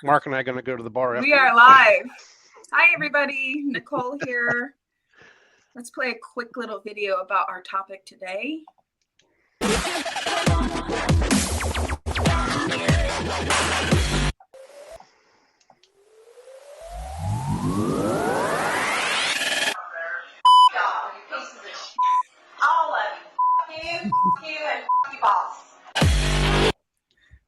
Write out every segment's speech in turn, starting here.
Mark and I are going to go to the bar after. We are live. Hi, everybody. Nicole here. Let's play a quick little video about our topic today.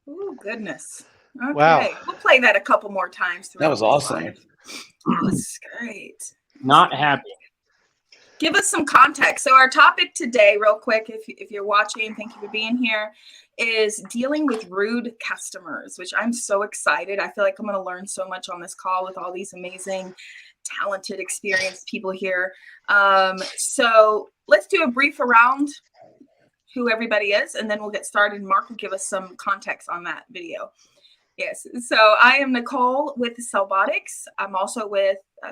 Oh, goodness. Okay. Wow. We'll play that a couple more times. That was awesome. That was great. Not happy. Give us some context. So our topic today, real quick, if you're watching, thank you for being here, is dealing with rude customers, which I'm so excited. I feel like I'm going to learn so much on this call with all these amazing, talented, experienced people here. So let's do a brief around who everybody is, and then we'll get started. Mark will give us some context on that video. Yes, so I am Nicole with Cellbotics. I'm also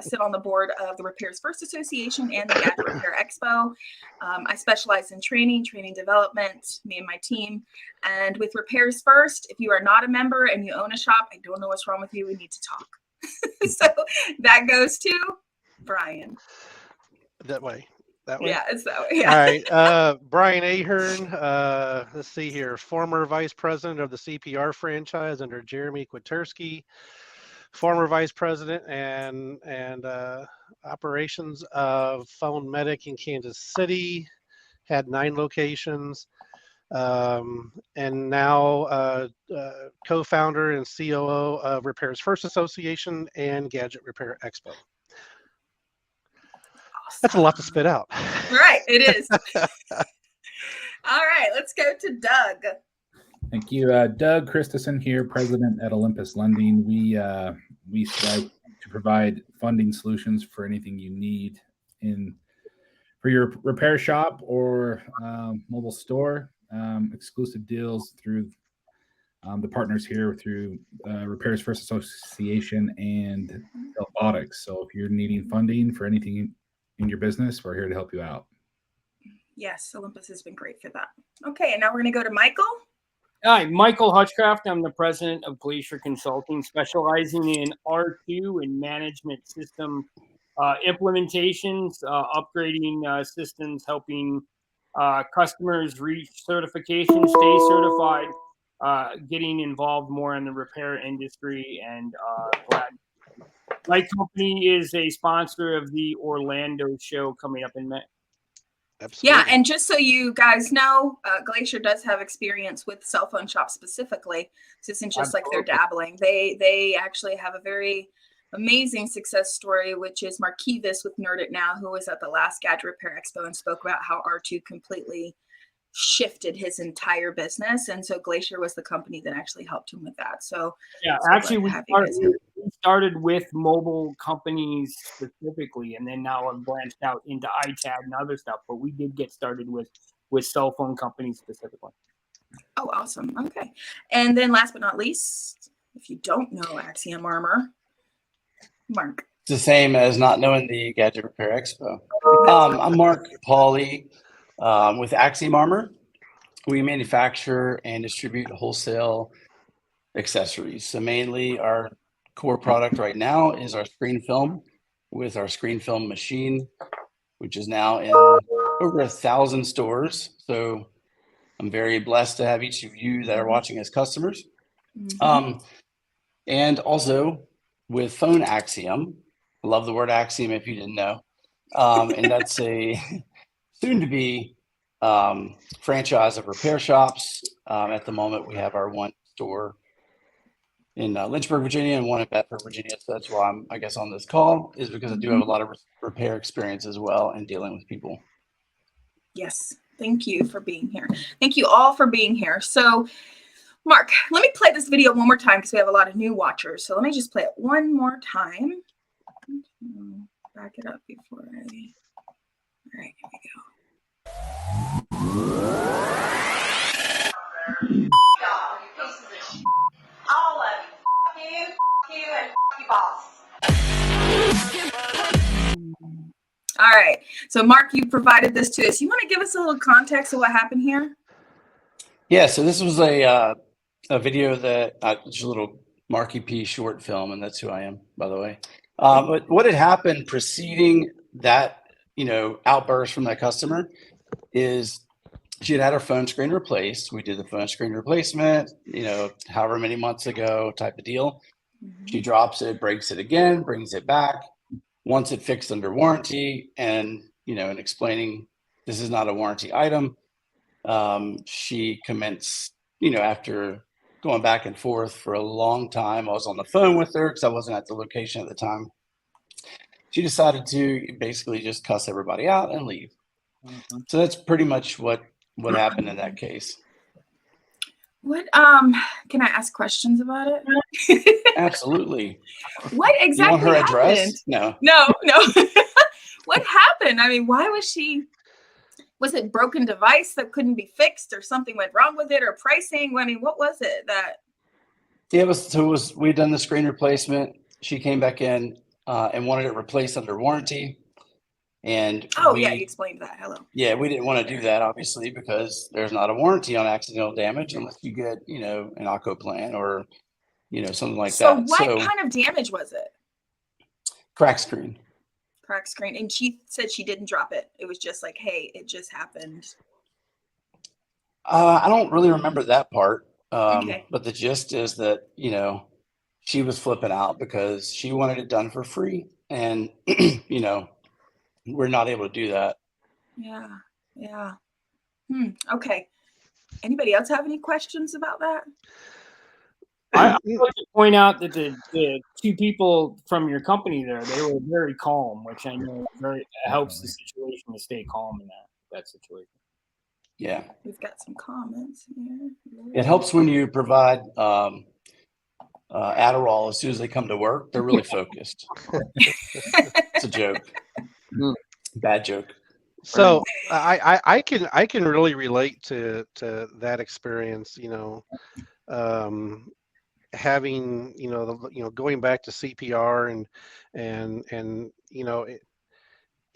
sit on the board of the Repairs First Association and the Gadget Repair Expo. I specialize in training development, me and my team. And with Repairs First, if you are not a member and you own a shop, I don't know what's wrong with you, we need to talk. So that goes to Brian. That way. Yeah, it's that way. Yeah. All right. Brian Ahern, let's see here, former vice president of the CPR franchise under Jeremy Kwiatkowski, former vice president and operations of Phone Medic in Kansas City, had 9 locations, and now co-founder and COO of Repairs First Association and Gadget Repair Expo. That's a lot to spit out. Right, it is. All right, let's go to Doug. Thank you. Doug Christensen here, president at Olympus Lending. We strive to provide funding solutions for anything you need for your repair shop or mobile store. Exclusive deals through the partners here through Repairs First Association and Cellbotics. So if you're needing funding for anything in your business, we're here to help you out. Yes, Olympus has been great for that. Okay, and now we're going to go to Michael. Hi, Michael Hutchcraft. I'm the president of Glacier Consulting, specializing in R2 and management system implementations, upgrading systems, helping customers reach certification, stay certified, getting involved more in the repair industry, and glad. My company is a sponsor of the Orlando show coming up in May. Absolutely. Yeah, and just so you guys know, Glacier does have experience with cell phone shops specifically. So this isn't just like they're dabbling. They actually have a very amazing success story, which is Marquivas with Nerd It Now, who was at the last Gadget Repair Expo and spoke about how R2 completely shifted his entire business, and so Glacier was the company that actually helped him with that. So yeah, actually we started with mobile companies specifically, and then now I've branched out into iTag and other stuff, but we did get started with cell phone companies specifically. Oh, awesome. Okay, and then last but not least, if you don't know Axiom Armor, Mark. It's the same as not knowing the Gadget Repair Expo. I'm Mark Pauly. With Axiom Armor, we manufacture and distribute wholesale accessories. So mainly our core product right now is our screen film with our screen film machine, which is now in over 1,000 stores. So I'm very blessed to have each of you that are watching as customers. Mm-hmm. And also with Phone Axiom, I love the word Axiom if you didn't know. And that's a soon to be franchise of repair shops. At the moment, we have our one store in Lynchburg, Virginia, and one in Bedford, Virginia. So that's why I'm, I guess, on this call, is because I do have a lot of repair experience as well and dealing with people. Yes, thank you for being here. Thank you all for being here. So, Mark, let me play this video one more time because we have a lot of new watchers. So let me just play it one more time. Back it up before I. All right, here we go. All of you, and you, boss. All right. So, Mark, you provided this to us. You want to give us a little context of what happened here? Yeah. So this was a video that just a little Marky P short film, and that's who I am, by the way. But what had happened preceding that, outburst from that customer is she had her phone screen replaced. We did the phone screen replacement, however many months ago type of deal. She drops it, breaks it again, brings it back, wants it fixed under warranty, and, and explaining this is not a warranty item. She commenced, after going back and forth for a long time. I was on the phone with her because I wasn't at the location at the time. She decided to basically just cuss everybody out and leave. So that's pretty much what happened in that case. What can I ask questions about it? Absolutely. What You exactly want her happened? address? No. What happened? I mean, why was it broken device that couldn't be fixed, or something went wrong with it, or pricing? I mean, what was it that? Yeah, we'd done the screen replacement. She came back in and wanted it replaced under warranty. And yeah, you explained that. Hello. Yeah, we didn't want to do that, obviously, because there's not a warranty on accidental damage unless you get, an ACO plan or, something like that. So what kind of damage was it? Crack screen. Crack screen. And she said she didn't drop it. It was just like, hey, it just happened. I don't really remember that part. Okay. But the gist is that, she was flipping out because she wanted it done for free. And, we're not able to do that. Yeah. Okay. Anybody else have any questions about that? I'd like to point out that the two people from your company there, they were very calm, which I know helps the situation to stay calm in that situation. Yeah. We've got some comments here. It helps when you provide Adderall as soon as they come to work. They're really focused. It's a joke. Bad joke. So I can really relate to that experience. Having going back to CPR and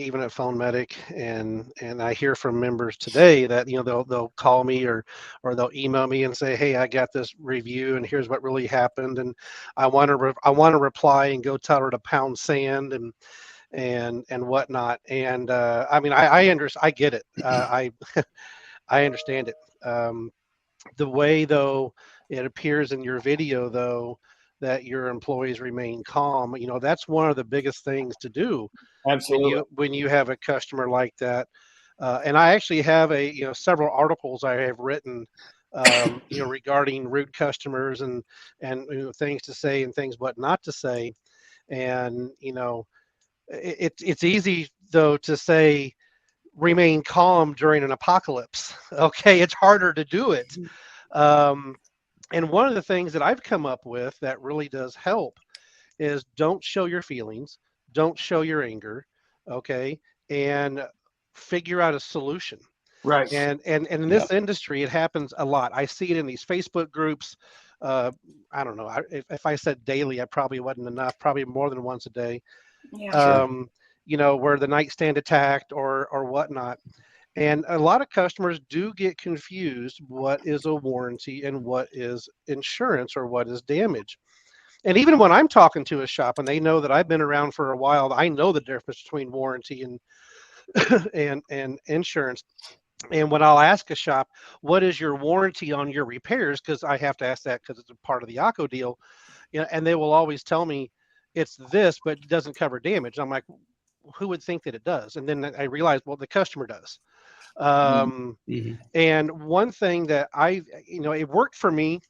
even at Phone Medic, and I hear from members today that they'll call me or they'll email me and say, hey, I got this review and here's what really happened, and I want to reply and go tell her to pound sand and whatnot. And I mean, I get it. I understand it. The way, though, it appears in your video, though, that your employees remain calm, that's one of the biggest things to do. Absolutely. When you have a customer like that. And I actually have several articles I have written, regarding rude customers and things to say and things what not to say. And, it's easy, though, to say remain calm during an apocalypse. Okay, it's harder to do it. And one of the things that I've come up with that really does help is don't show your feelings, don't show your anger, okay, and figure out a solution. Right. And in this industry, it happens a lot. I see it in these Facebook groups. I don't know. If I said daily, I probably wasn't enough. Probably more than once a day. Yeah. Where the nightstand attacked or whatnot. And a lot of customers do get confused what is a warranty and what is insurance or what is damage. And even when I'm talking to a shop and they know that I've been around for a while, I know the difference between warranty and and insurance. And when I'll ask a shop, what is your warranty on your repairs? Because I have to ask that because it's a part of the ACO deal. And they will always tell me it's this, but it doesn't cover damage. I'm like, who would think that it does? And then I realized, well, the customer does. And one thing that it worked for me.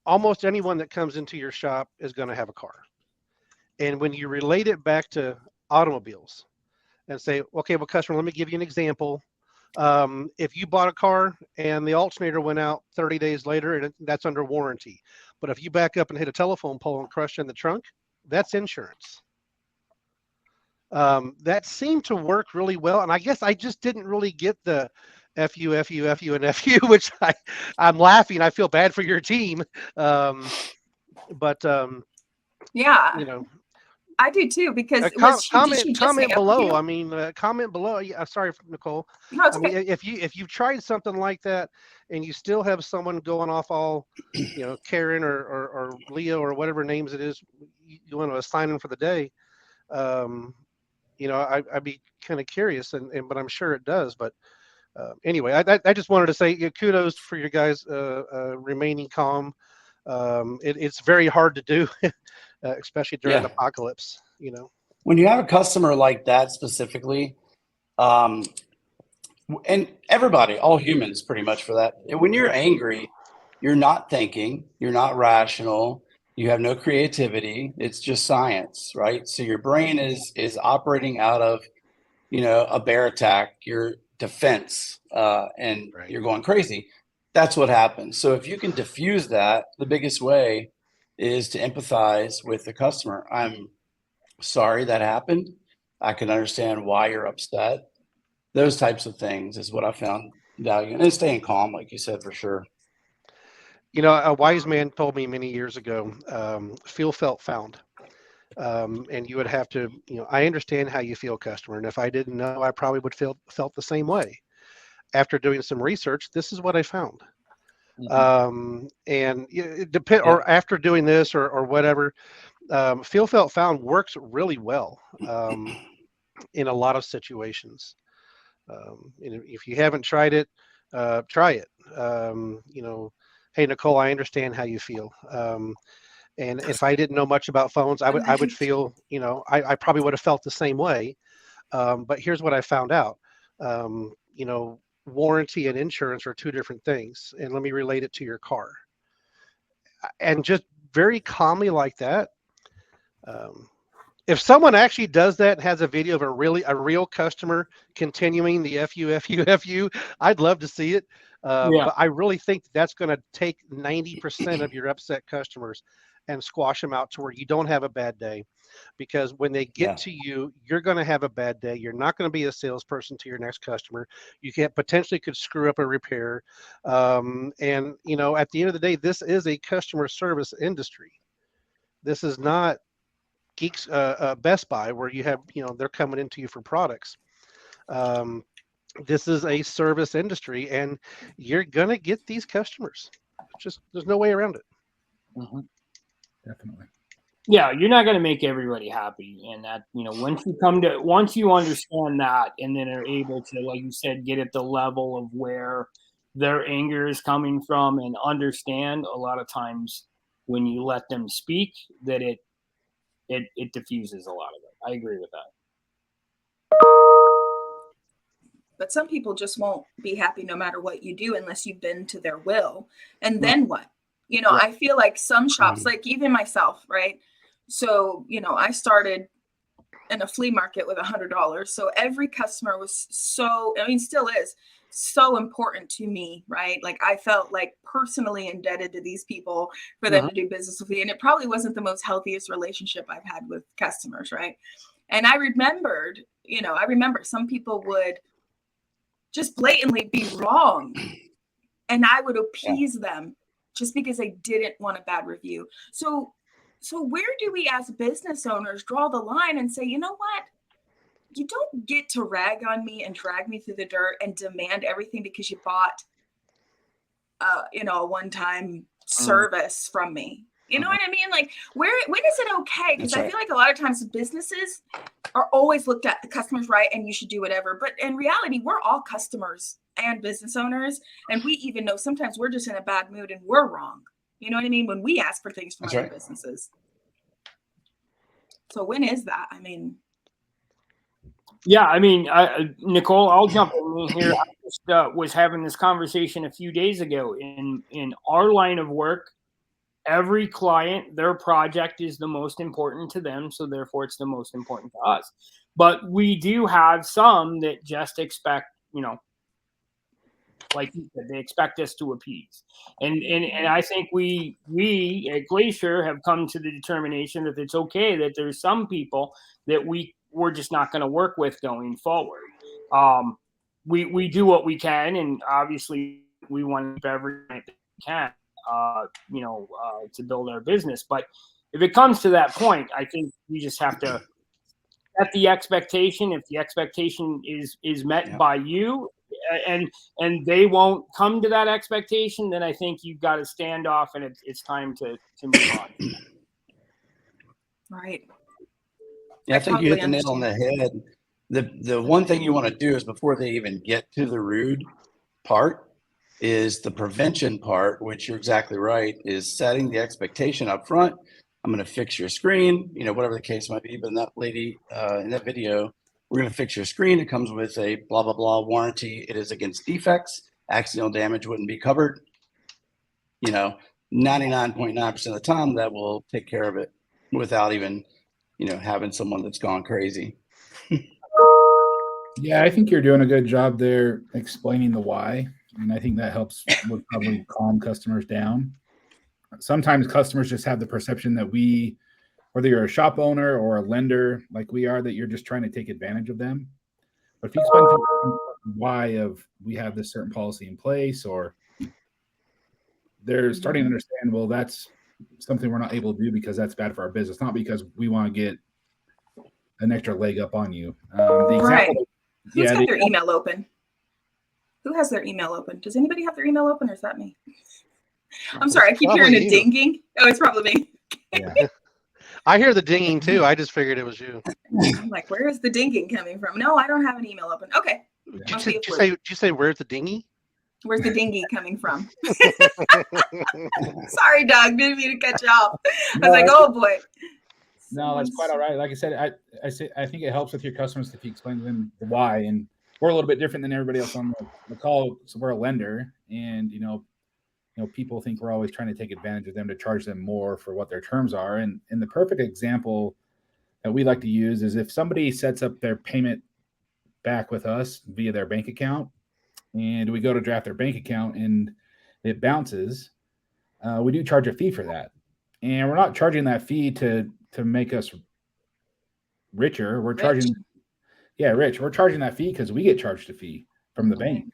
Almost anyone that comes into your shop is going to have a car. And when you relate it back to automobiles and say, okay, well, customer, let me give you an example. If you bought a car and the alternator went out 30 days later, and that's under warranty. But if you back up and hit a telephone pole and crush in the trunk, that's insurance. That seemed to work really well. And I guess I just didn't really get the FU, and FU, which I'm laughing. I feel bad for your team. Yeah. I do too, because did she just comment hang up with below. you? I mean, comment below. Yeah, sorry, Nicole. No, it's I mean, okay. if you've tried something like that and you still have someone going off all, Karen or Leo or whatever names it is, you want to assign them for the day. I'd be kind of curious, but I'm sure it does. But anyway, I just wanted to say kudos for you guys remaining calm. It's very hard to do, especially during an Yeah. apocalypse. When you have a customer like that specifically, and everybody, all humans pretty much for that, when you're angry, you're not thinking, you're not rational, you have no creativity, it's just science, right? So your brain is operating out of, a bear attack, your defense, and Right. you're going crazy. That's what happens. So if you can diffuse that, the biggest way is to empathize with the customer. I'm sorry that happened. I can understand why you're upset. Those types of things is what I found value in, and staying calm, like you said, for sure. A wise man told me many years ago, feel, felt, found. And you would have to, I understand how you feel, customer. And if I didn't know, I probably would felt the same way. After doing some research, this is what I found. And it depend, Yeah. or after doing this or whatever, feel, felt, found works really well in a lot of situations. If you haven't tried it, try it. Hey, Nicole, I understand how you feel. And if I didn't know much about phones, I would feel, I probably would have felt the same way. But here's what I found out. Warranty and insurance are two different things. And let me relate it to your car. And just very calmly like that. If someone actually does that and has a video of a real customer continuing the FU, I'd love to see it. Yeah. But I really think that's going to take 90% of your upset customers and squash them out to where you don't have a bad day. Because when they get to you, you're going to have a bad day. You're not going to be a salesperson to your next customer. You potentially could screw up a repair. And at the end of the day, this is a customer service industry. This is not Geeks Best Buy where you have they're coming into you for products. This is a service industry, and you're gonna get these customers. There's no way around it. Mm-hmm. Definitely. Yeah, you're not going to make everybody happy, and that once you understand that, and then are able to, like you said, get at the level of where their anger is coming from, and understand a lot of times when you let them speak, that it diffuses a lot of it. I agree with that. But some people just won't be happy no matter what you do unless you bend to their will. And then what? I feel like some shops, like even myself, right? So, I started in a flea market with $100. So every customer was still is so important to me, right? Like I felt like personally indebted to these people for them to do business with me. And it probably wasn't the most healthiest relationship I've had with customers, right? And I remember some people would just blatantly be wrong. And I would appease them just because they didn't want a bad review. So where do we as business owners draw the line and say, you know what? You don't get to rag on me and drag me through the dirt and demand everything because you bought, a one-time service from me. You know what I mean? Like, when is it okay? Because I feel like a lot of times businesses are always looked at the customer's right and you should do whatever. But in reality, we're all customers and business owners. And we even know sometimes we're just in a bad mood and we're wrong. You know what I mean? When we ask for things from other businesses. So when is that? Yeah, Nicole, I'll jump in here. I just was having this conversation a few days ago. In our line of work, every client, their project is the most important to them, so therefore it's the most important to us. But we do have some that just expect, like you said, they expect us to appease. And I think we at Glacier have come to the determination that it's okay that there's some people that we're just not going to work with going forward. We do what we can, and obviously we want to keep every client that we can, to build our business. But if it comes to that point, I think we just have to set the expectation. If the expectation is met by you, and they won't come to that expectation, then I think you've got to stand off, and it's time to move on. Right. Yeah, I think you hit the totally nail on the head. The one thing you want to do is before they even get to the rude part is the prevention part, which you're exactly right, is setting the expectation up front. I'm going to fix your screen, whatever the case might be. But in that lady, in that video, we're going to fix your screen. It comes with a blah, blah, blah warranty. It is against defects. Accidental damage wouldn't be covered. 99.9% of the time that will take care of it without even, having someone that's gone crazy. Yeah, I think you're doing a good job there explaining the why. And I think that helps would probably calm customers down. Sometimes customers just have the perception that whether you're a shop owner or a lender like we are, that you're just trying to take advantage of them. But if you explain why of we have this certain policy in place, or they're starting to understand, well, that's something we're not able to do because that's bad for our business, not because we want to get an extra leg up on you. The example, Who's got their email open? Who has their email open? Does anybody have their email open, or is that me? I'm sorry, I keep hearing a dinging. Oh, it's probably me. Yeah. I hear the dinging too. I just figured it was you. I'm like, where is the dinging coming from? No, I don't have an email open. Okay. Did you say where's the dingy? Where's the dingy coming from? Sorry, Doug. Didn't mean to cut you off. I was like, oh boy. No, that's quite all right. Like I said, I think it helps with your customers if you explain to them the why. And we're a little bit different than everybody else on the call. So we're a lender, and people think we're always trying to take advantage of them to charge them more for what their terms are. And the perfect example that we like to use is if somebody sets up their payment back with us via their bank account, and we go to draft their bank account and it bounces, we do charge a fee for that. And we're not charging that fee to make us richer. We're charging that fee because we get charged a fee from the bank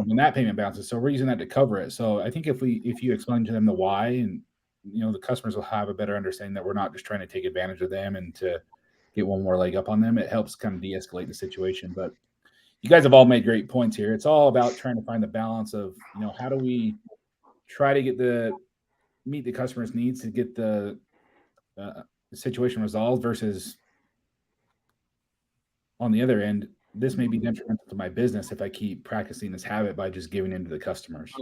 when that payment bounces. So we're using that to cover it. So I think if you explain to them the why, and the customers will have a better understanding that we're not just trying to take advantage of them and to get one more leg up on them. It helps kind of de-escalate the situation. But you guys have all made great points here. It's all about trying to find the balance of, how do we try to meet the customer's needs to get the situation resolved versus on the other end, this may be detrimental to my business if I keep practicing this habit by just giving in to the customers.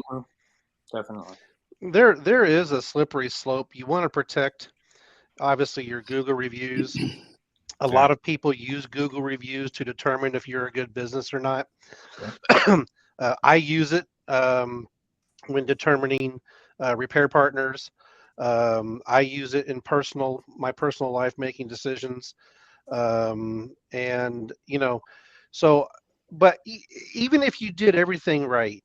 Definitely. There is a slippery slope. You want to protect, obviously, your Google reviews. A lot of people use Google reviews to determine if you're a good business or not. I use it when determining repair partners. I use it in my personal life, making decisions. But even if you did everything right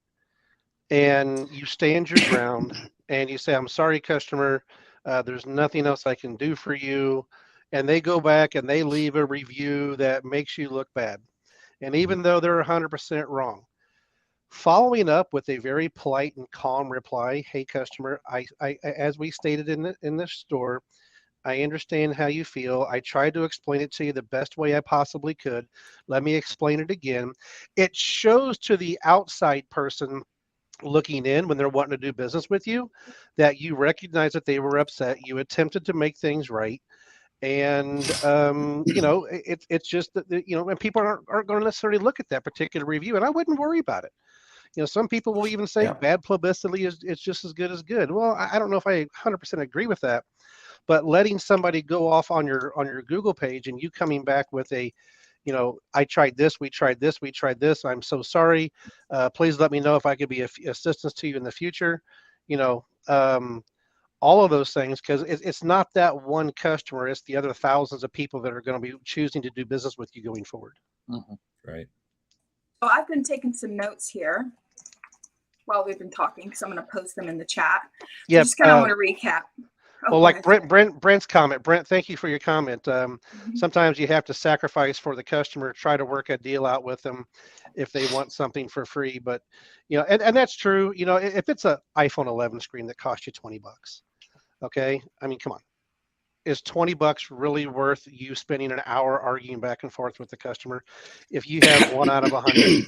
and you stand your ground and you say, I'm sorry, customer, there's nothing else I can do for you. And they go back and they leave a review that makes you look bad. And even though they're 100% wrong, following up with a very polite and calm reply, hey, customer, I as we stated in the store, I understand how you feel. I tried to explain it to you the best way I possibly could. Let me explain it again. It shows to the outside person looking in when they're wanting to do business with you that you recognize that they were upset. You attempted to make things right. And, it's just that, and people aren't going to necessarily look at that particular review, and I wouldn't worry about it. Some people will even say bad publicity is just as good as good. Well, I don't know if I 100% agree with that, but letting somebody go off on your Google page and you coming back with a, I tried this, we tried this. I'm so sorry. Please let me know if I could be assistance to you in the future. All of those things, because it's not that one customer, it's the other thousands of people that are going to be choosing to do business with you going forward. Mm-hmm. Right. So I've been taking some notes here while we've been talking because I'm going to post them in the chat. Yeah. Just kind of want to recap. Well, like Brent's comment. Brent, thank you for your comment. Sometimes you have to sacrifice for the customer, try to work a deal out with them if they want something for free. But, and that's true. If it's an iPhone 11 screen that costs you $20, Okay. I mean, come on. Is $20 really worth you spending an hour arguing back and forth with the customer? If you have one out of 100,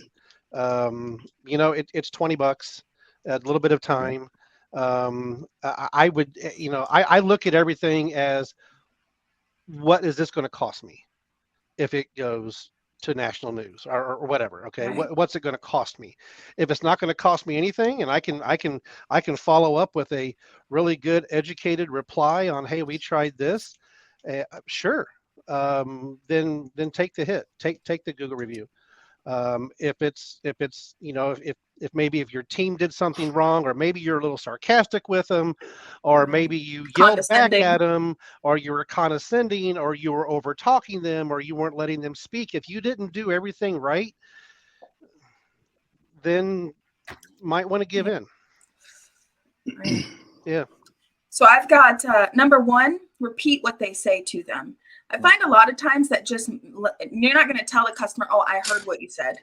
it's $20, a little bit of time. I would, I look at everything as, what is this going to cost me if it goes to national news or whatever? Okay, Right. what's it going to cost me? If it's not going to cost me anything, and I can follow up with a really good educated reply on, hey, we tried this, sure. Then take the hit, take the Google review. If maybe if your team did something wrong, or maybe you're a little sarcastic with them, or maybe you yelled back at them, or you were condescending, or you were over talking them, or you weren't letting them speak. If you didn't do everything right, then might want to give in. Right. Yeah. So I've got number one, repeat what they say to them. I find a lot of times that you're not going to tell the customer, oh, I heard what you said,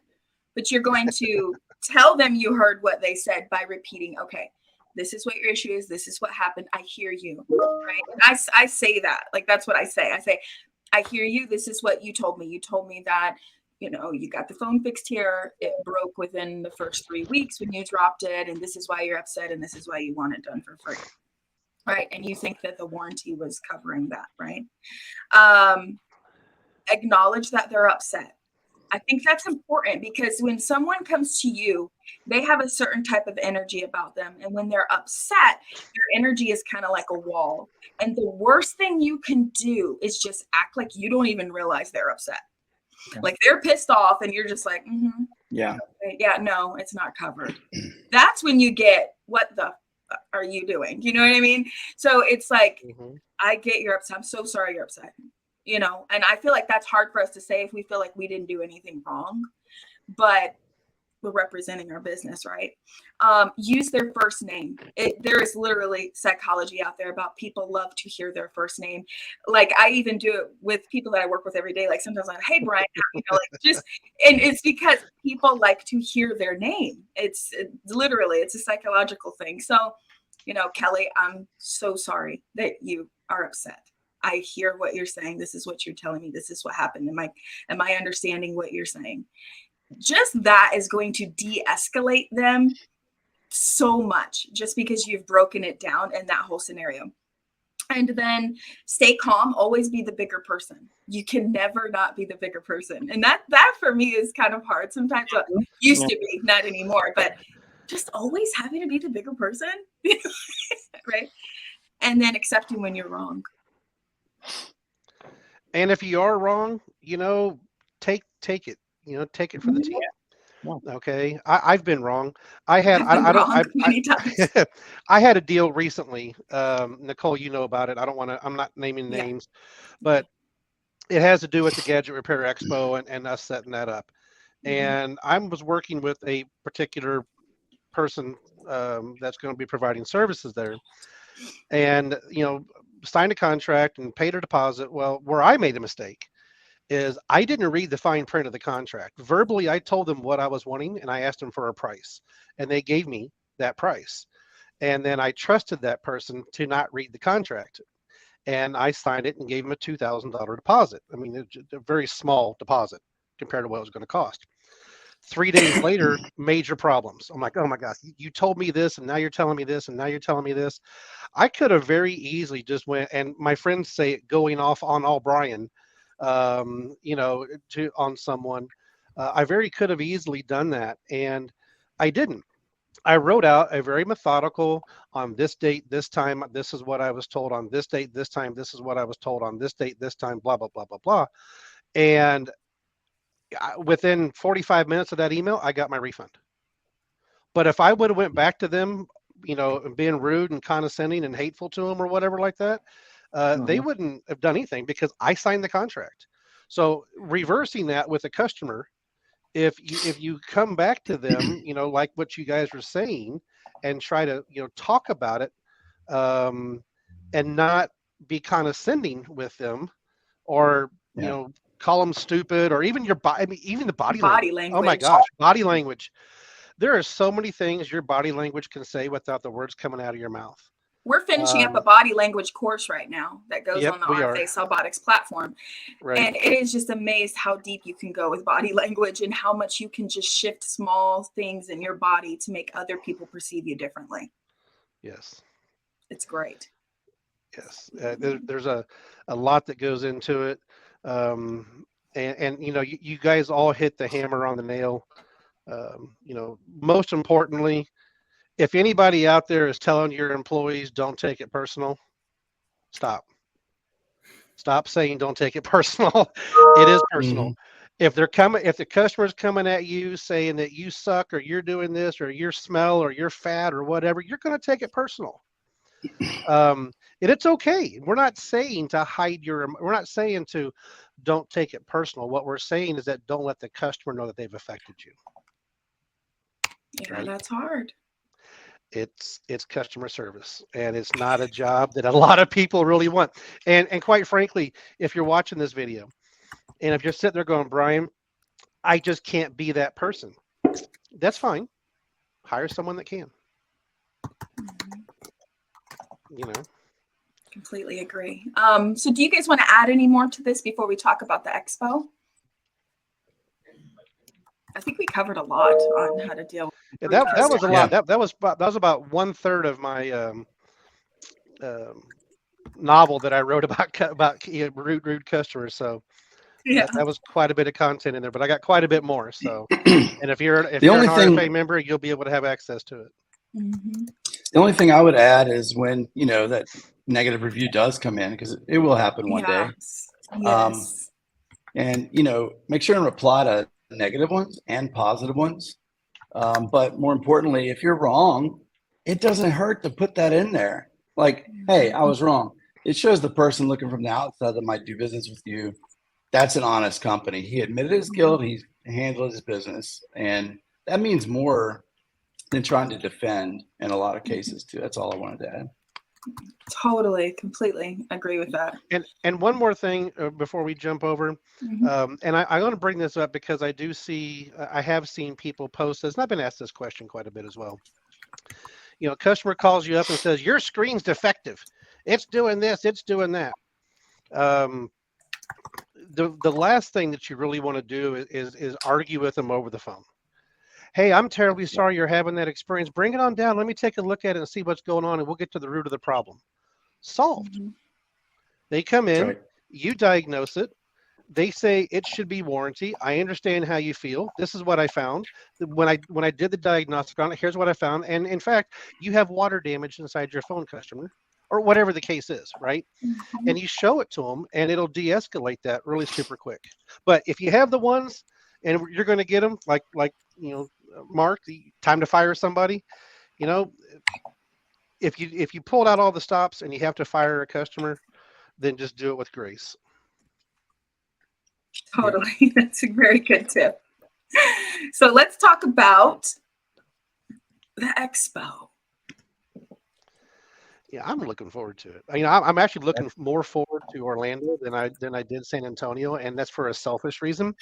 but you're going to tell them you heard what they said by repeating, okay, this is what your issue is. This is what happened. I hear you. Right? And I say that, like, that's what I say. I say, I hear you. This is what you told me. You told me that, you got the phone fixed here. It broke within the first 3 weeks when you dropped it. And this is why you're upset. And this is why you want it done for free. Right. And you think that the warranty was covering that, right? Acknowledge that they're upset. I think that's important, because when someone comes to you, they have a certain type of energy about them. And when they're upset, their energy is kind of like a wall. And the worst thing you can do is just act like you don't even realize they're upset. Yeah. Like they're pissed off and you're just like, yeah, no, it's not covered. That's when you get, what the are you doing? You know what I mean? So it's like, I get you're upset. I'm so sorry you're upset. And I feel like that's hard for us to say if we feel like we didn't do anything wrong, but we're representing our business, right? Use their first name. There is literally psychology out there about people love to hear their first name. Like I even do it with people that I work with every day. Like sometimes I'm like, hey, Brian, and it's because people like to hear their name. It's literally, it's a psychological thing. So, Kelly, I'm so sorry that you are upset. I hear what you're saying. This is what you're telling me. This is what happened. Am I understanding what you're saying? Just that is going to de-escalate them so much, just because you've broken it down in that whole scenario. And then stay calm, always be the bigger person. You can never not be the bigger person. And that for me is kind of hard sometimes. But used to be, not anymore, but just always having to be the bigger person, right? And then accepting when you're wrong. And if you are wrong, take it. Take it for the team. Yeah. Okay, I've been wrong. I had I had a deal recently. Nicole, you know about it. I'm not naming names, but it has to do with the Gadget Repair Expo and us setting that up. And I was working with a particular person that's going to be providing services there, and signed a contract and paid a deposit. Well, where I made a mistake is I didn't read the fine print of the contract. Verbally, I told them what I was wanting, and I asked them for a price, and they gave me that price. And then I trusted that person to not read the contract, and I signed it and gave them a $2,000 deposit. I mean, it's a very small deposit compared to what it was going to cost. 3 days later, major problems. I'm like, oh my gosh, you told me this, and now you're telling me this, and now you're telling me this. I could have very easily just went, and my friends say it, going off on all Brian, on someone. I very could have easily done that, and I didn't. I wrote out a very methodical, on this date, this time, this is what I was told, on this date, this time, this is what I was told, on this date, this time, blah, blah, blah, blah, blah. And within 45 minutes of that email, I got my refund. But if I would have went back to them, being rude and condescending and hateful to them or whatever like that, they wouldn't have done anything, because I signed the contract. So reversing that with a customer, if you come back to them, like what you guys were saying, and try to talk about it, and not be condescending with them, or call them stupid, or even even the body language. Oh my gosh, body language. There are so many things your body language can say without the words coming out of your mouth. We're finishing up a body language course right now that goes Yep, on the we are. RFA Robotics platform. Right. And it is just amazed how deep you can go with body language and how much you can just shift small things in your body to make other people perceive you differently. Yes. It's great. Yes. There's a lot that goes into it. And you know, you guys all hit the hammer on the nail. You know, most importantly, if anybody out there is telling your employees don't take it personal, stop. Stop saying don't take it personal. It is personal. If the customer's coming at you saying that you suck or you're doing this or your smell or you're fat or whatever, you're going to take it personal. And it's okay. We're not saying to hide we're not saying to don't take it personal. What we're saying is that don't let the customer know that they've affected you. Yeah, Right? that's hard. It's customer service, and it's not a job that a lot of people really want. And quite frankly, if you're watching this video and if you're sitting there going, Brian, I just can't be that person, that's fine. Hire someone that can. You know. Completely agree. So do you guys want to add any more to this before we talk about the expo? I think we covered a lot on how to deal with Yeah, that was a lot. Yeah. That was about 1/3 of my novel that I wrote about rude customers. So Yeah. that was quite a bit of content in there, but I got quite a bit more. So, and if you're an only thing- RFA member, you'll be able to have access to it. Mm-hmm. The only thing I would add is when, you know, that negative review does come in, because it will happen one day. Yes. And, you know, make sure and reply to negative ones and positive ones. But more importantly, if you're wrong, it doesn't hurt to put that in there. Like, hey, I was wrong. It shows the person looking from the outside that might do business with you. That's an honest company. He admitted his guilt. He handled his business. And that means more than trying to defend in a lot of cases too. That's all I wanted to add. Totally, completely agree with that. And one more thing before we jump over, and I want to bring this up because I do see, I have seen people post this, and I've been asked this question quite a bit as well. You know, customer calls you up and says, your screen's defective. It's doing this, it's doing that. The last thing that you really want to do is argue with them over the phone. Hey, I'm terribly sorry you're having that experience. Bring it on down. Let me take a look at it and see what's going on, and we'll get to the root of the problem. Solved. They come in, Right. you diagnose it. They say it should be warranty. I understand how you feel. This is what I found. When I did the diagnostic on it, here's what I found. And in fact, you have water damage inside your phone, customer, or whatever the case is, right? And you show it to them, and it'll de-escalate that really super quick. But if you have the ones, and you're going to get them, like you know, Mark, time to fire somebody, you know, if you pulled out all the stops and you have to fire a customer, then just do it with grace. Totally. That's a very good tip. So let's talk about the expo. Yeah, I'm looking forward to it. You know, I'm actually looking more forward to Orlando than I did San Antonio, and that's for a selfish reason,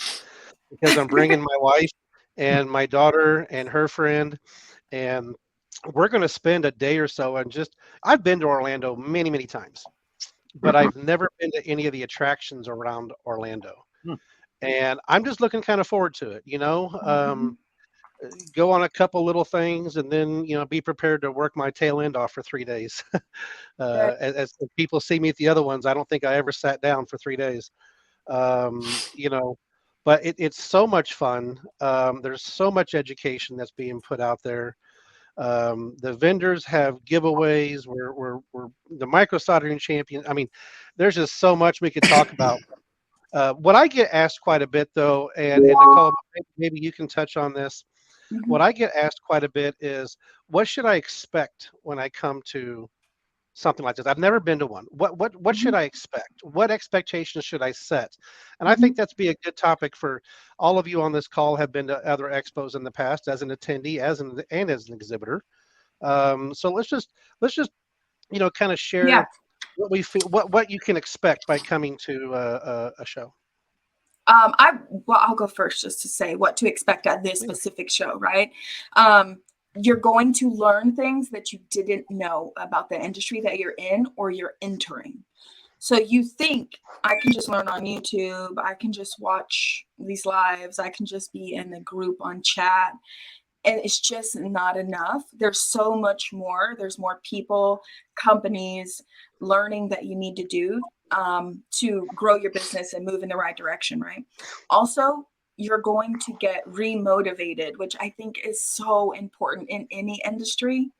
because I'm bringing my wife and my daughter and her friend, and we're going to spend a day or so. And I've been to Orlando many, many times, but I've never been to any of the attractions around Orlando, and I'm just looking kind of forward to it. You know, go on a couple little things, and then, you know, be prepared to work my tail end off for 3 days. As people see me at the other ones, I don't think I ever sat down for 3 days. You know, but it's so much fun. There's so much education that's being put out there. The vendors have giveaways. We're the micro soldering champion. I mean, there's just so much we could talk about. What I get asked quite a bit, though, and Nicole, maybe you can touch on this. What I get asked quite a bit is, what should I expect when I come to something like this? I've never been to one. What should I expect? What expectations should I set? And I think that's be a good topic for all of you on this call. Have been to other expos in the past as an attendee, as an exhibitor. So let's just you know, kind of share what we feel, what you can expect by coming to a show. I'll I'll go first just to say what to expect at this specific show, right? you're going to learn things that you didn't know about the industry that you're in or you're entering. So you think, I can just learn on YouTube, I can just watch these lives, I can just be in the group on chat, and it's just not enough. There's so much more. There's more people, companies, learning that you need to do to grow your business and move in the right direction, right? Also, you're going to get remotivated, which I think is so important in any industry.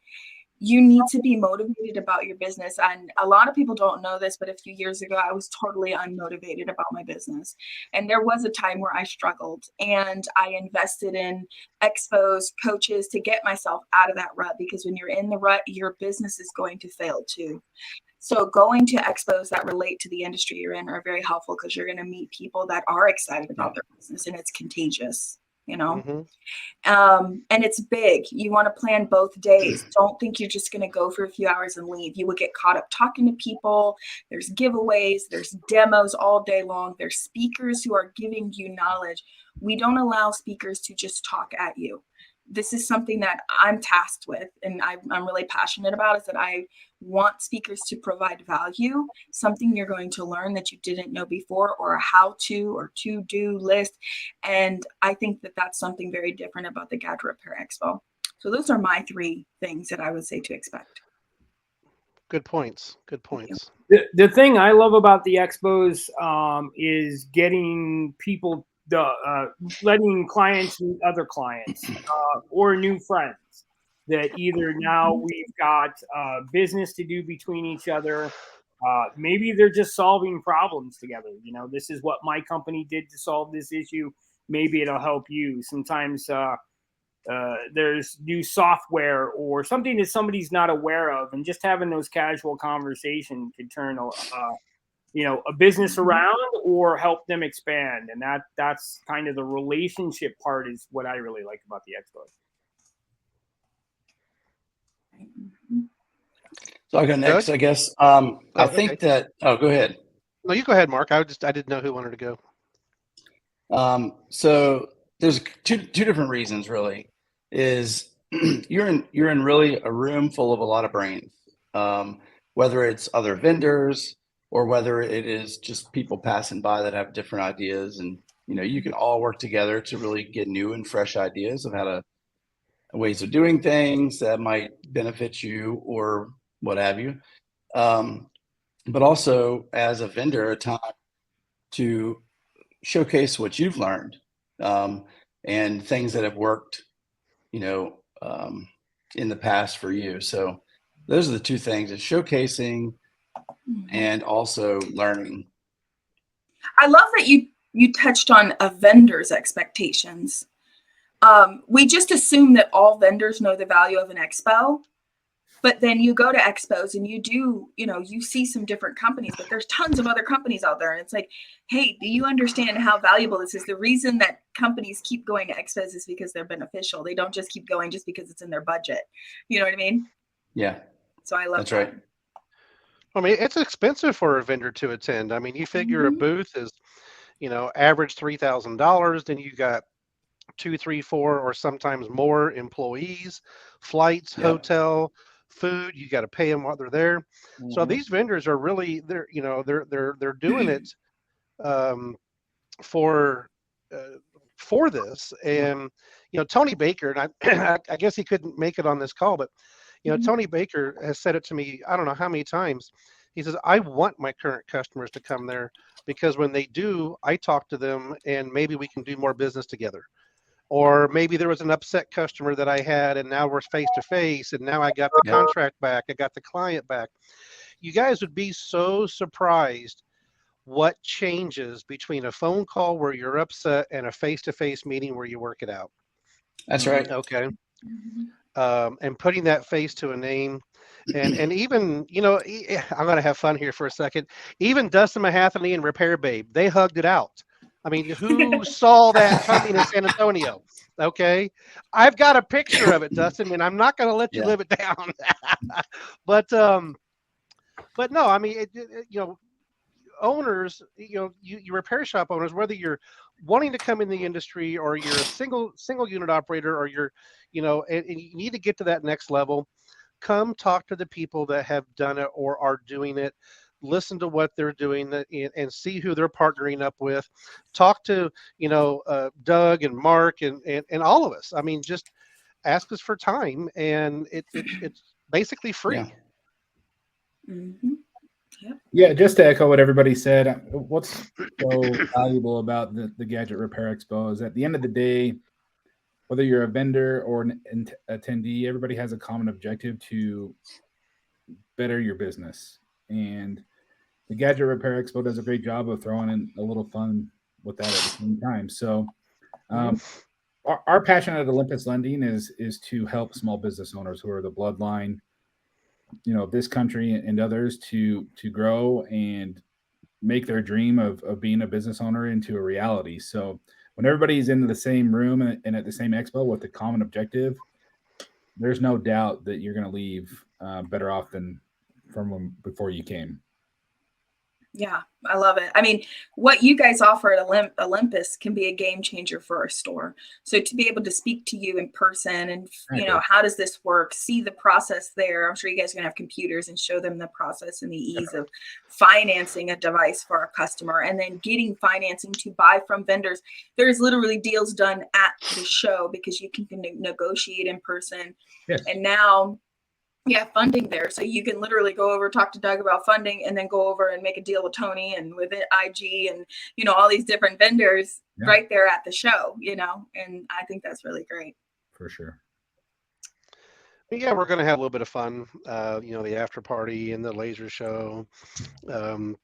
You need to be motivated about your business. And a lot of people don't know this, but a few years ago, I was totally unmotivated about my business. And there was a time where I struggled, and I invested in expos, coaches to get myself out of that rut, because when you're in the rut, your business is going to fail too. So going to expos that relate to the industry you're in are very helpful, because you're going to meet people that are excited about their business, and it's contagious, you know? Mhm. And it's big. You want to plan both days. Don't think you're just going to go for a few hours and leave. You will get caught up talking to people. There's giveaways, there's demos all day long. There's speakers who are giving you knowledge. We don't allow speakers to just talk at you. This is something that I'm tasked with, and I'm really passionate about, is that I want speakers to provide value, something you're going to learn that you didn't know before, or a how-to or to-do list. And I think that that's something very different about the Gadget Repair Expo. So those are my 3 things that I would say to expect. Good points. Good points. The thing I love about the expos is getting people, letting clients meet other clients or new friends that either now we've got business to do between each other. Maybe they're just solving problems together. You know, this is what my company did to solve this issue. Maybe it'll help you. Sometimes there's new software or something that somebody's not aware of, and just having those casual conversations can turn a business around or help them expand. And that's kind of the relationship part is what I really like about the expo. So I go next, Doug? I guess. I think okay. that. Oh, go ahead. No, you go ahead, Mark. I didn't know who wanted to go. So there's two different reasons, really. Is you're in really a room full of a lot of brains, whether it's other vendors or whether it is just people passing by that have different ideas, and you can all work together to really get new and fresh ideas of how to ways of doing things that might benefit you or what have you. But also as a vendor, a time to showcase what you've learned and things that have worked, in the past for you. So those are the 2 things: is showcasing and also learning. I love that you touched on a vendor's expectations. We just assume that all vendors know the value of an expo, but then you go to expos and you see some different companies, but there's tons of other companies out there. And it's like, hey, do you understand how valuable this is? The reason that companies keep going to expos is because they're beneficial. They don't just keep going just because it's in their budget. You know what I mean? Yeah. So I love That's that. right. I mean, it's expensive for a vendor to attend. I mean, you figure a booth is, average $3,000. Then you got 2, 3, 4, or sometimes more employees, flights, hotel, food. You got to pay them while they're there. So these vendors are really they're doing it for this. And Tony Baker, and I guess he couldn't make it on this call, but Tony Baker has said it to me, I don't know how many times. He says, I want my current customers to come there, because when they do, I talk to them and maybe we can do more business together. Or maybe there was an upset customer that I had, and now we're face to face, and now I got the contract back, I got the client back. You guys would be so surprised what changes between a phone call where you're upset and a face to face meeting where you work it out. That's right. Okay. And putting that face to a name. And even, I'm going to have fun here for a second. Even Dustin Mahathany and Repair Babe, they hugged it out. I mean, who saw that coming in San Antonio? Okay. I've got a picture of it, Dustin, and I'm not going to let you live it down. But no, I mean, owners, you repair shop owners, whether you're wanting to come in the industry or you're a single unit operator, or you're, and you need to get to that next level, come talk to the people that have done it or are doing it. Listen to what they're doing and see who they're partnering up with. Talk to, Doug and Mark and all of us. I mean, just ask us for time, and it's basically free. Yeah. Mm-hmm. Yeah, just to echo what everybody said, what's so valuable about the Gadget Repair Expo is at the end of the day, whether you're a vendor or an attendee, everybody has a common objective to better your business. And the Gadget Repair Expo does a great job of throwing in a little fun with that at the same time. So our passion at Olympus Lending is to help small business owners who are the bloodline, this country and others to grow and make their dream of being a business owner into a reality. So when everybody's in the same room and at the same expo with the common objective, there's no doubt that you're going to leave better off than from when, before you came. Yeah, I love it. I mean, what you guys offer at Olympus can be a game changer for our store. So to be able to speak to you in person and, how does this work? See the process there. I'm sure you guys are going to have computers and show them the process and the ease of financing a device for our customer, and then getting financing to buy from vendors. There's literally deals done at the show because you can negotiate in person. Yes. And now, funding there. So you can literally go over, talk to Doug about funding, and then go over and make a deal with Tony and with IG and, all these different vendors right there at the show, and I think that's really great. For sure. Yeah, we're going to have a little bit of fun, the after party and the laser show. We're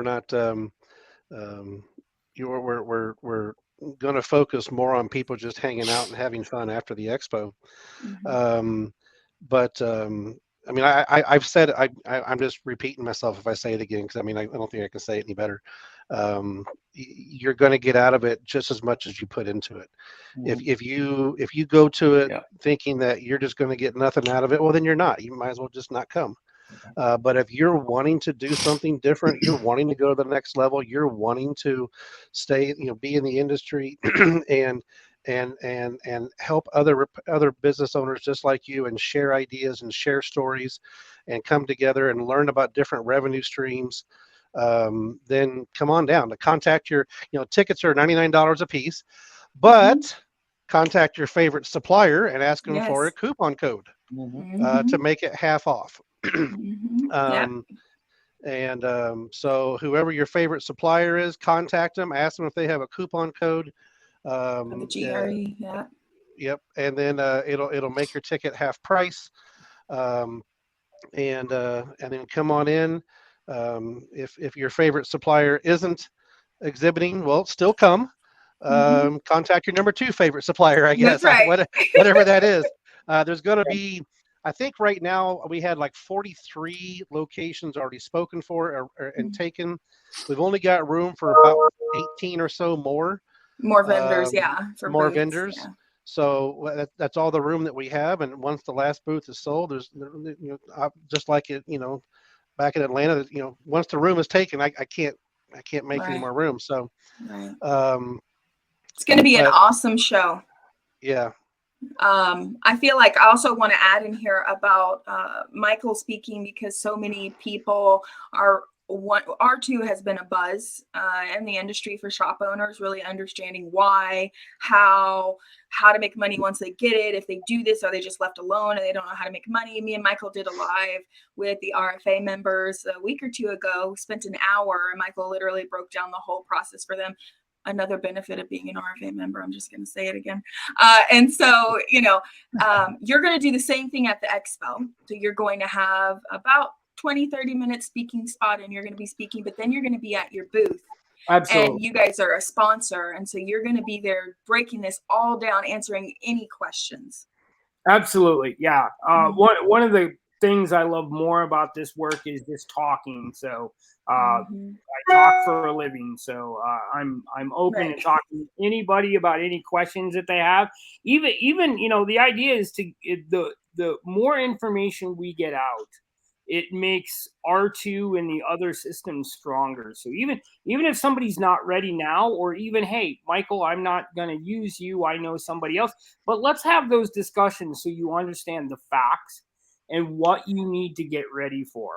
not, we're going to focus more on people just hanging out and having fun after the expo. Mm-hmm. But I mean, I've said it, I'm just repeating myself if I say it again, because I don't think I can say it any better. You're going to get out of it just as much as you put into it. If you go to it thinking that you're just going to get nothing out of it, well, then you're not. You might as well just not come. But if you're wanting to do something different, you're wanting to go to the next level, you're wanting to stay, be in the industry and help other business owners just like you, and share ideas and share stories and come together and learn about different revenue streams, then come on down. To contact your, tickets are $99 a piece, but contact your favorite supplier and ask them for a coupon code to make it half off. So whoever your favorite supplier is, contact them, ask them if they have a coupon code. The GRE, Yep, and then it'll make your ticket half price, and then come on in. If your favorite supplier isn't exhibiting, well, still come. Contact your number 2 favorite supplier, I guess. That's right. Whatever that is. There's going to be, I think right now we had like 43 locations already spoken for and taken. We've only got room for about 18 or so more. More vendors, for more booths, vendors. Yeah. So that's all the room that we have. And once the last booth is sold, there's, just like it, back in Atlanta, once the room is taken, I can't make any more room. So, it's going to be an awesome show. Yeah. I feel like I also want to add in here about Michael speaking, because so many people are. R2 has been a buzz in the industry for shop owners, really understanding why, how to make money once they get it. If they do this, are they just left alone and they don't know how to make money? Me and Michael did a live with the RFA members a week or 2 ago, spent an hour, and Michael literally broke down the whole process for them. Another benefit of being an RFA member, I'm just going to say it again. And so, you're going to do the same thing at the expo. So you're going to have about 20-30 minute speaking spot, and you're going to be speaking, but then you're going to be at your booth. Absolutely. And you guys are a sponsor, and so you're going to be there breaking this all down, answering any questions. Absolutely. Yeah. One of the things I love more about this work is just talking. So I talk for a living. So I'm open to talking to anybody about any questions that they have. Even the idea is to the more information we get out it makes R2 and the other systems stronger. So even if somebody's not ready now, or even, hey, Michael, I'm not going to use you, I know somebody else, but let's have those discussions so you understand the facts and what you need to get ready for.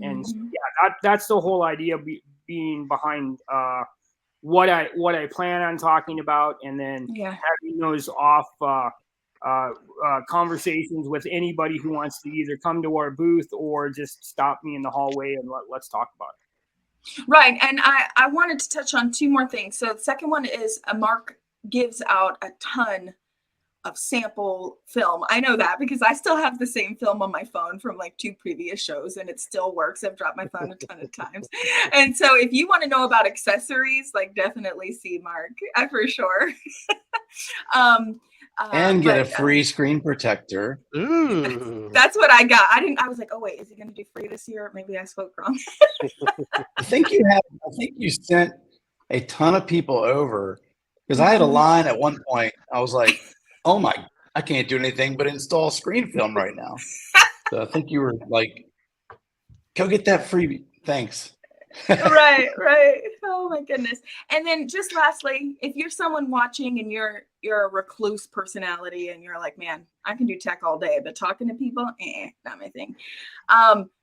And yeah, that's the whole idea being behind what I plan on talking about, and then having those off conversations with anybody who wants to either come to our booth or just stop me in the hallway and let's talk about it. Right. And I wanted to touch on two more things. So the second one is Mark gives out a ton of sample film. I know that because I still have the same film on my phone from like 2 previous shows, and it still works. I've dropped my phone a ton of times. And so if you want to know about accessories, like definitely see Mark for sure. And get a free screen protector. Ooh. That's what I got. I was like, oh wait, is he going to do free this year? Maybe I spoke wrong. I think you sent a ton of people over, because I had a line at one point. I was like, oh my, I can't do anything but install screen film right now. So I think you were like, go get that freebie. Thanks. Right. Oh my goodness. And then just lastly, if you're someone watching and you're a recluse personality and you're like, man, I can do tech all day, but talking to people, not my thing.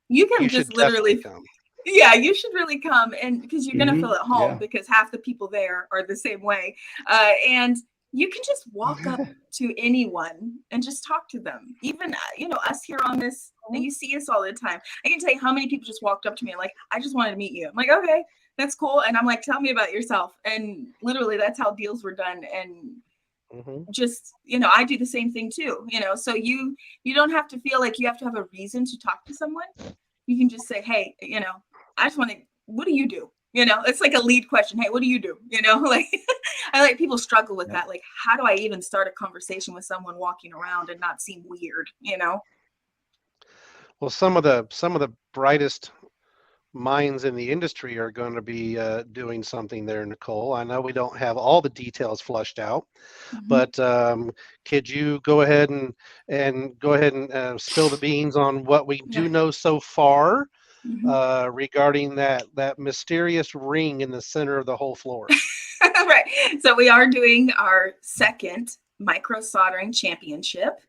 You can just literally come. Yeah, you should really come, and because you're going to feel at home, Yeah. because half the people there are the same way. And you can just walk up to anyone and just talk to them. Even, us here on this, and you see us all the time. I can tell you how many people just walked up to me and like, I just wanted to meet you. I'm like, okay, that's cool. And I'm like, tell me about yourself. And literally that's how deals were done. And just, I do the same thing too, so you don't have to feel like you have to have a reason to talk to someone. You can just say, hey, I just want to, what do you do? It's like a lead question. Hey, what do you do? Like I like people struggle with that. Like, how do I even start a conversation with someone walking around and not seem weird? Well, some of the brightest minds in the industry are going to be doing something there, Nicole. I know we don't have all the details flushed out, but could you go ahead and spill the beans on what we do know so far regarding that mysterious ring in the center of the whole floor? Right. So we are doing our second micro soldering championship.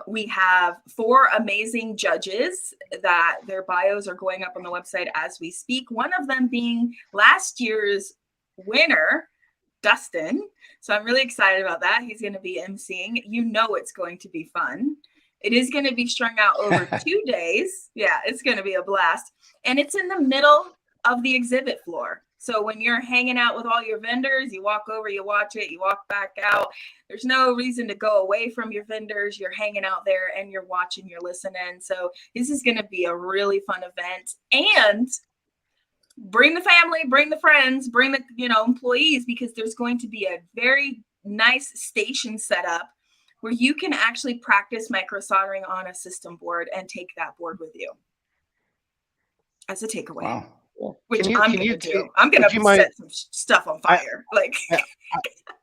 We have 4 amazing judges that their bios are going up on the website as we speak. One of them being last year's winner, Dustin. So I'm really excited about that. He's going to be emceeing. It's going to be fun. It is going to be strung out over 2 days. Yeah, it's going to be a blast. And it's in the middle of the exhibit floor. So when you're hanging out with all your vendors, you walk over, you watch it, you walk back out. There's no reason to go away from your vendors. You're hanging out there and you're watching, you're listening. So this is going to be a really fun event. And bring the family, bring the friends, bring the, employees, because there's going to be a very nice station set up where you can actually practice micro soldering on a system board and take that board with you as a takeaway. Wow. Which I'm going to do. I'm going to set some stuff on fire.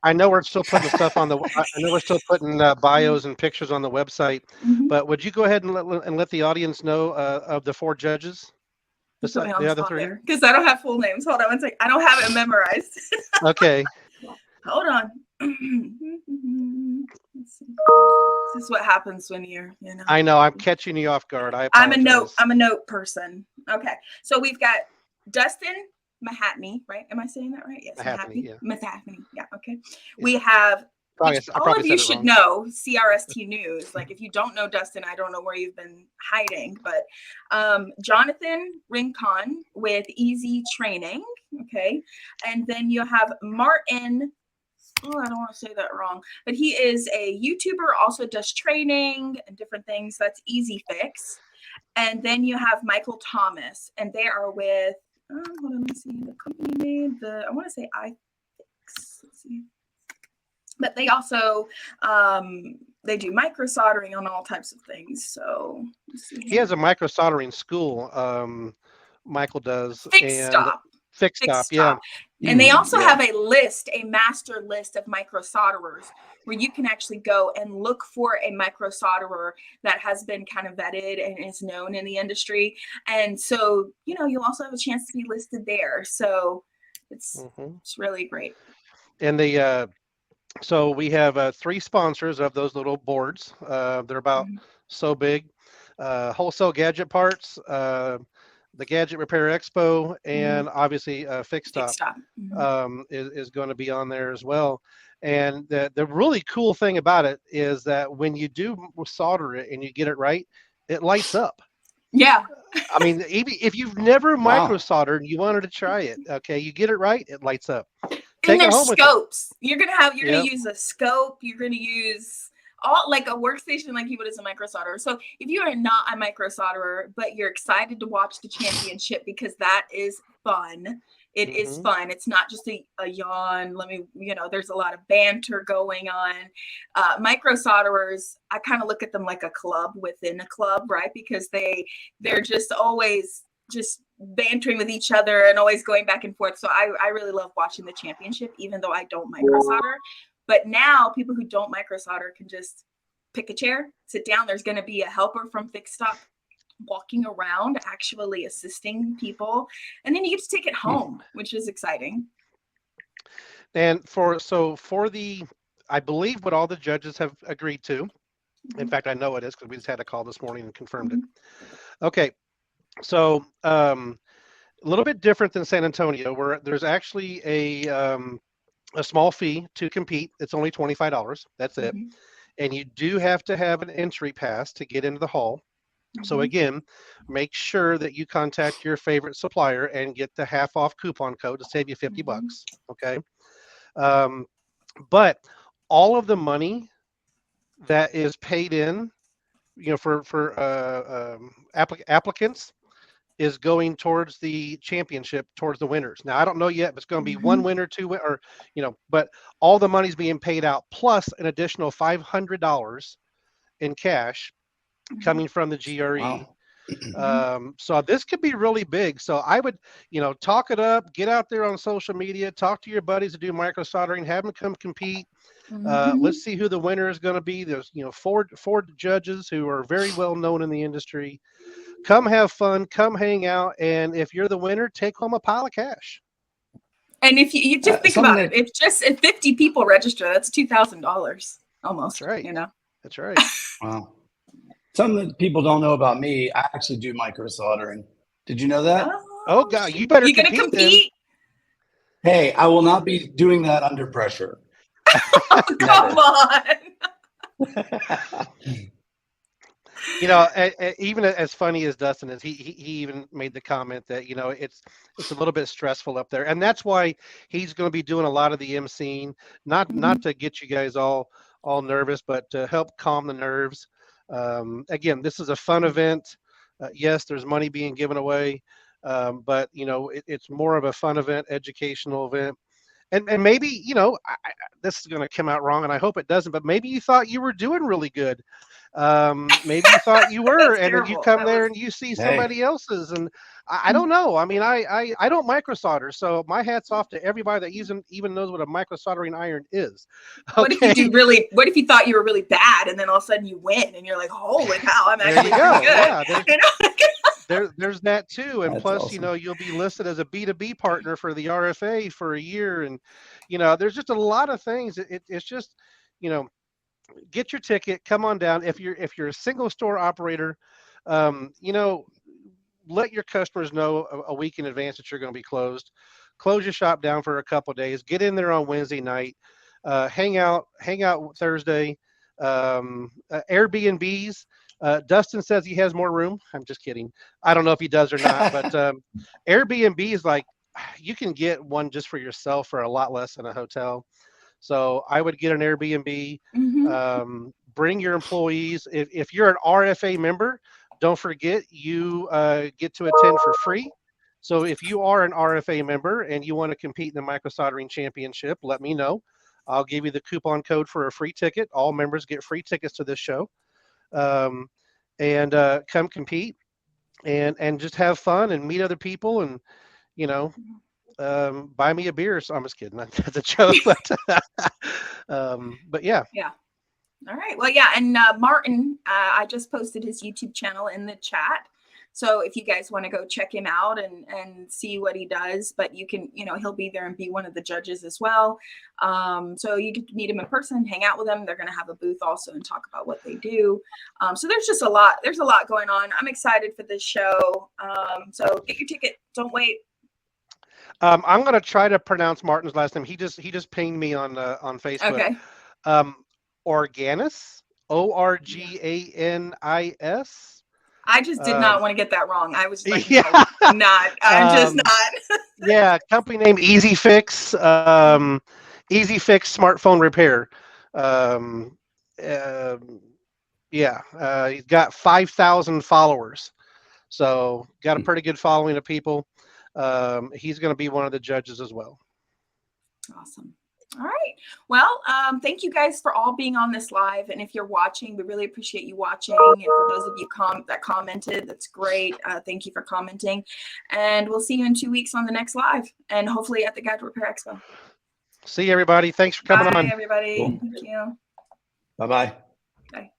I know we're still putting stuff on bios and pictures on the website, but would you go ahead and let the audience know of the 4 judges? The other 3? Because I don't have full names. Hold on one second. I don't have it memorized. Okay. Hold on. Let's see. This is what happens when you're, I know, I'm catching you off guard. I'm a note person. Okay. So we've got Dustin Mahatney, right? Am I saying that right? Yes. Mahatney. Yeah. Okay. Yeah. We have, all of you should know, CRST News. Like, if you don't know Dustin, I don't know where you've been hiding, but Jonathan Rincon with Easy Training. Okay. And then you have Martin. Oh, I don't want to say that wrong, but he is a YouTuber, also does training and different things. That's Easy Fix. And then you have Michael Thomas, and they are with, hold on, let me see the company name. I want to say iFix. Let's see. But they also, they do micro soldering on all types of things. So let's see. He has a micro soldering school. Michael does. Fix Stop. Yeah. And they also Yeah. have a master list of micro solderers where you can actually go and look for a micro solderer that has been kind of vetted and is known in the industry. And so, you'll also have a chance to be listed there. So it's really great. And so we have 3 sponsors of those little boards. They're about so big. Wholesale Gadget Parts, the Gadget Repair Expo, and obviously Fixed Stop Stop. is going to be on there as well. And the really cool thing about it is that when you do solder it and you get it right, it lights up. Yeah. I mean, even if you've never Wow. micro soldered and you wanted to try it, okay, you get it right, it lights up. And Take it there's home with you. scopes. You're gonna Yep. use a scope. You're gonna use all like a workstation like you would as a micro solderer. So if you are not a micro solderer, but you're excited to watch the championship because that is fun. It is fun. It's not just a yawn. There's a lot of banter going on. Micro solderers, I kind of look at them like a club within a club, right? Because they're just always just bantering with each other and always going back and forth. So I really love watching the championship, even though I don't micro solder. But now people who don't micro solder can just pick a chair, sit down. There's going to be a helper from Fixed Stop walking around, actually assisting people. And then you get to take it home, which is exciting. And I believe what all the judges have agreed to. In fact, I know it is because we just had a call this morning and confirmed it. Okay. So a little bit different than San Antonio, where there's actually a small fee to compete. It's only $25. That's it. And you do have to have an entry pass to get into the hall. So again, make sure that you contact your favorite supplier and get the half off coupon code to save you $50. Okay. But all of the money that is paid in, for applicants, is going towards the championship, towards the winners. Now, I don't know yet if it's going to be one winner, or but all the money's being paid out plus an additional $500 in cash coming from the GRE. Wow. So this could be really big. So I would, talk it up, get out there on social media, talk to your buddies that do micro soldering, have them come compete. Let's see who the winner is going to be. There's, 4 judges who are very well known in the industry. Come have fun, come hang out, and if you're the winner, take home a pile of cash. And if you just think about it, if 50 people register, that's $2,000 almost. That's right. That's right. Wow. Something that people don't know about me, I actually do micro soldering. Did you know that? Oh God, you better You're gonna compete? Hey, I will not be doing that under pressure. Oh, come on. Even as funny as Dustin is, he even made the comment that it's a little bit stressful up there, and that's why he's going to be doing a lot of the emceeing, not to get you guys all nervous, but to help calm the nerves. Again, this is a fun event. Yes, there's money being given away, but it's more of a fun event, educational event. And maybe, this is going to come out wrong, and I hope it doesn't, but maybe you thought you were doing really good. Maybe you thought you were, and then you come there and you see somebody else's, and I don't know. I mean, I don't micro solder, so my hat's off to everybody that even knows what a micro soldering iron is. Okay? What if you thought you were really bad, and then all of a sudden you win, and you're like, holy cow, I'm actually pretty good. Yeah, there's that too, and That's plus, awesome. you'll be listed as a B2B partner for the RFA for a year, and there's just a lot of things. It's just, get your ticket, come on down. If you're a single store operator, let your customers know a week in advance that you're going to be closed. Close your shop down for a couple of days. Get in there on Wednesday night. Hang out Thursday. Airbnbs. Dustin says he has more room. I'm just kidding. I don't know if he does or not, but Airbnb is like, you can get one just for yourself for a lot less than a hotel. So I would get an Airbnb. Bring your employees. If you're an RFA member, don't forget you get to attend for free. So if you are an RFA member and you want to compete in the micro soldering championship, let me know. I'll give you the coupon code for a free ticket. All members get free tickets to this show. And come compete and just have fun and meet other people. And, buy me a beer. So I'm just kidding. That's a joke, but yeah. Yeah. All right. Well, yeah. And Martin, I just posted his YouTube channel in the chat. So if you guys want to go check him out and see what he does, but you can, he'll be there and be one of the judges as well. So you get to meet him in person, hang out with them. They're going to have a booth also and talk about what they do. So there's just a lot going on. I'm excited for this show. So get your ticket. Don't wait. I'm going to try to pronounce Martin's last name. He just pinged me on Facebook. Okay. Organis, Organis. I just did not want to get that wrong. I was like, yeah. no, I'm not. I'm just not. Yeah, company name Easy Fix. Easy Fix smartphone repair. He's got 5,000 followers, so got a pretty good following of people. He's going to be one of the judges as well. Awesome. All right. Well, thank you guys for all being on this live. And if you're watching, we really appreciate you watching. And for those of you that commented, that's great. Thank you for commenting. And we'll see you in 2 weeks on the next live and hopefully at the Gadget Repair Expo. See you, everybody. Thanks for coming on. Bye, everybody. Cool. Thank you. Bye-bye.